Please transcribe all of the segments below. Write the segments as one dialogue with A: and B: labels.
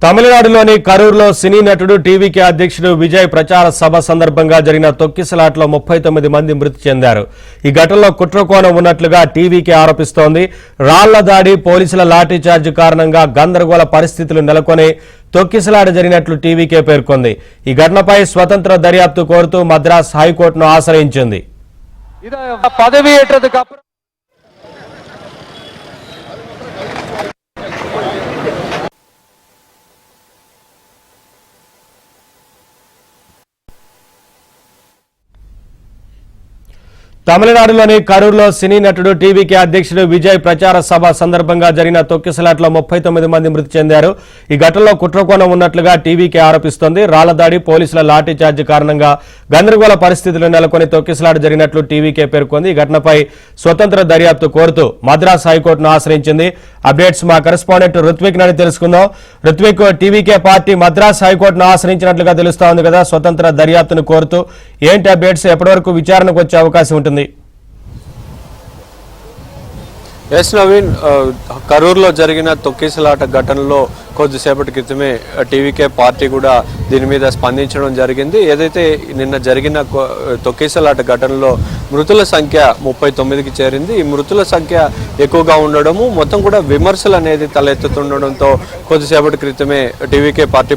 A: తమిళనాడులోని కరూరులో సినీ నటుడు టీవీకే అధ్యక్షుడు విజయ్ ప్రచార సభ సందర్భంగా జరిగిన తొక్కిసలాటలో 39 మంది మృతి చెందారు. ఈ ఘటనలో కుట్రకోణం ఉన్నట్లుగా టీవీకే ఆరోపిస్తోంది. రాళ్ల దాడి, పోలీసుల లాఠీచార్జ్ కారణంగా గందరగోళ పరిస్థితులు నెలకొని తొక్కిసలాట జరిగినట్లు టీవీకే పేర్కొంది. ఈ ఘటనపై స్వతంత్ర దర్యాప్తు కోరుతూ మద్రాస్ హైకోర్టును ఆశ్రయించింది. తమిళనాడులోని కరూరులో సినీ నటుడు టీవీకే అధ్యక్షుడు విజయ్ ప్రచార సభ సందర్భంగా జరిగిన తొక్కిసలాటలో 39 మంది మృతి చెందారు. ఈ ఘటనలో కుట్రకోణం ఉన్నట్లుగా టీవీకే ఆరోపిస్తోంది. రాళ్లదాడి, పోలీసుల లాఠీచార్జ్ కారణంగా గందరగోళ పరిస్థితులు నెలకొని తొక్కిసలాట జరిగినట్లు టీవీకే పేర్కొంది. ఈ ఘటనపై స్వతంత్ర దర్యాప్తు కోరుతూ మద్రాస్ హైకోర్టును ఆశ్రయించింది. అప్డేట్స్ మా కరెస్పాండెంట్ రుత్విక్ నాని తెలుసుకుందాం. రుత్విక్, టీవీకే పార్టీ మద్రాస్ హైకోర్టును ఆశ్రయించినట్లుగా తెలుస్తోంది కదా, స్వతంత్ర దర్యాప్తును కోరుతూ ఏంటి అప్డేట్స్? ఎప్పటివరకు విచారణకు వచ్చే అవకాశం ఉంటుంది?
B: ఎస్ నవీన్, కరూరులో జరిగిన తొక్కిసలాట ఘటనలో కొద్దిసేపటి క్రితమే టీవీకే పార్టీ కూడా దీని మీద స్పందించడం జరిగింది. ఏదైతే నిన్న జరిగిన తొక్కిసలాట ఘటనలో మృతుల సంఖ్య 39కి చేరింది. ఈ మృతుల సంఖ్య ఎక్కువగా ఉండడము, మొత్తం కూడా విమర్శలు అనేది తలెత్తుతుండడంతో కొద్దిసేపటి క్రితమే టీవీకే పార్టీ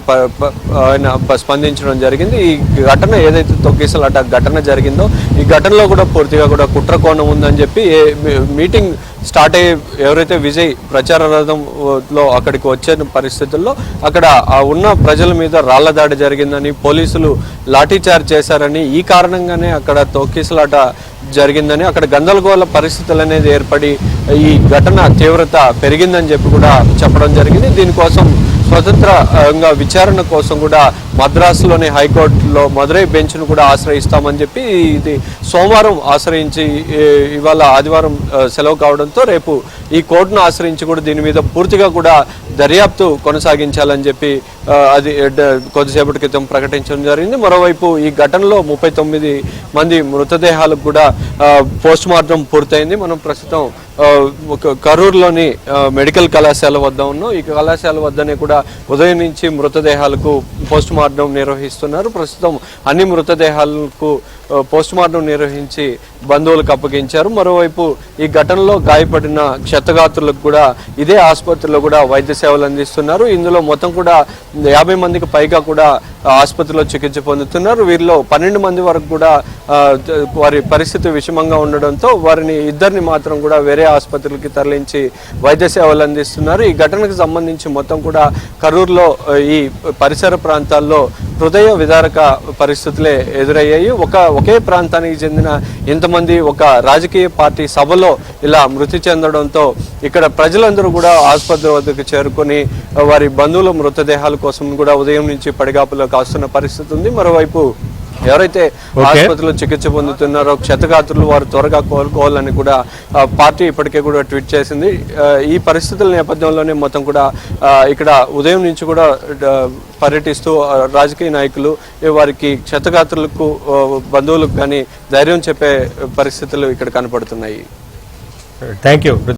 B: స్పందించడం జరిగింది. ఈ ఘటన ఏదైతే తొక్కిసలాట ఘటన జరిగిందో ఈ ఘటనలో కూడా పూర్తిగా కూడా కుట్రకోణం ఉందని చెప్పి మీటింగ్ స్టార్ట్ అయ్యి ఎవరైతే విజయ్ ప్రచార రథంలో అక్కడికి వచ్చే పరిస్థితుల్లో అక్కడ ఉన్న ప్రజల మీద రాళ్ల దాడి జరిగిందని, పోలీసులు లాఠీచార్జ్ చేశారని, ఈ కారణంగానే అక్కడ తొక్కిసలాట జరిగిందని, అక్కడ గందరగోళ పరిస్థితులు అనేది ఏర్పడి ఈ ఘటన తీవ్రత పెరిగిందని చెప్పి కూడా చెప్పడం జరిగింది. దీనికోసం స్వతంత్రంగా విచారణ కోసం కూడా మద్రాసులోని హైకోర్టులో మదురై బెంచ్ను కూడా ఆశ్రయిస్తామని చెప్పి ఇది సోమవారం ఆశ్రయించి ఇవాళ ఆదివారం సెలవు కావడంతో రేపు ఈ కోర్టును ఆశ్రయించి కూడా దీని మీద పూర్తిగా కూడా దర్యాప్తు కొనసాగించాలని చెప్పి అది కొద్దిసేపటి క్రితం ప్రకటించడం జరిగింది. మరోవైపు ఈ ఘటనలో 39 మంది మృతదేహాలకు కూడా పోస్ట్ మార్టం పూర్తయింది. మనం ప్రస్తుతం కరూరులోని మెడికల్ కళాశాల వద్ద ఉన్నాం. ఈ కళాశాల వద్దనే కూడా ఉదయం నుంచి మృతదేహాలకు పోస్ట్ మార్టం నిర్వహిస్తున్నారు. ప్రస్తుతం అన్ని మృతదేహాలకు పోస్ట్ మార్టం నిర్వహించి బంధువులకు అప్పగించారు. మరోవైపు ఈ ఘటనలో గాయపడిన క్షతగాత్రులకు కూడా ఇదే ఆసుపత్రిలో కూడా వైద్య సేవలు అందిస్తున్నారు. ఇందులో మొత్తం కూడా 50 మందికి పైగా కూడా ఆసుపత్రిలో చికిత్స పొందుతున్నారు. వీరిలో 12 మంది వరకు కూడా వారి పరిస్థితి విషమంగా ఉండడంతో వారిని ఇద్దరిని మాత్రం కూడా వేరే ఆసుపత్రులకి తరలించి వైద్య సేవలు అందిస్తున్నారు. ఈ ఘటనకు సంబంధించి మొత్తం కూడా కరూరులో ఈ పరిసర ప్రాంతాల్లో హృదయ విదారక పరిస్థితులే ఎదురయ్యాయి. ఒకే ప్రాంతానికి చెందిన ఇంతమంది ఒక రాజకీయ పార్టీ సభలో ఇలా మృతి చెందడంతో ఇక్కడ ప్రజలందరూ కూడా ఆసుపత్రి వద్దకు చేరుకొని వారి బంధువుల మృతదేహాల కోసం కూడా ఉదయం నుంచి పడిగాపులో కాస్తున్న పరిస్థితి ఉంది. మరోవైపు ఎవరైతే ఆసుపత్రిలో చికిత్స పొందుతున్నారో క్షతగాత్రులు వారు త్వరగా కోలుకోవాలని కూడా పార్టీ ఇప్పటికే కూడా ట్వీట్ చేసింది. ఈ పరిస్థితుల నేపథ్యంలోనే మొత్తం కూడా ఇక్కడ ఉదయం నుంచి కూడా పర్యటిస్తూ రాజకీయ నాయకులు వారికి క్షతగాత్రులకు బంధువులకు కానీ ధైర్యం చెప్పే పరిస్థితులు ఇక్కడ కనపడుతున్నాయి.
A: Thank you.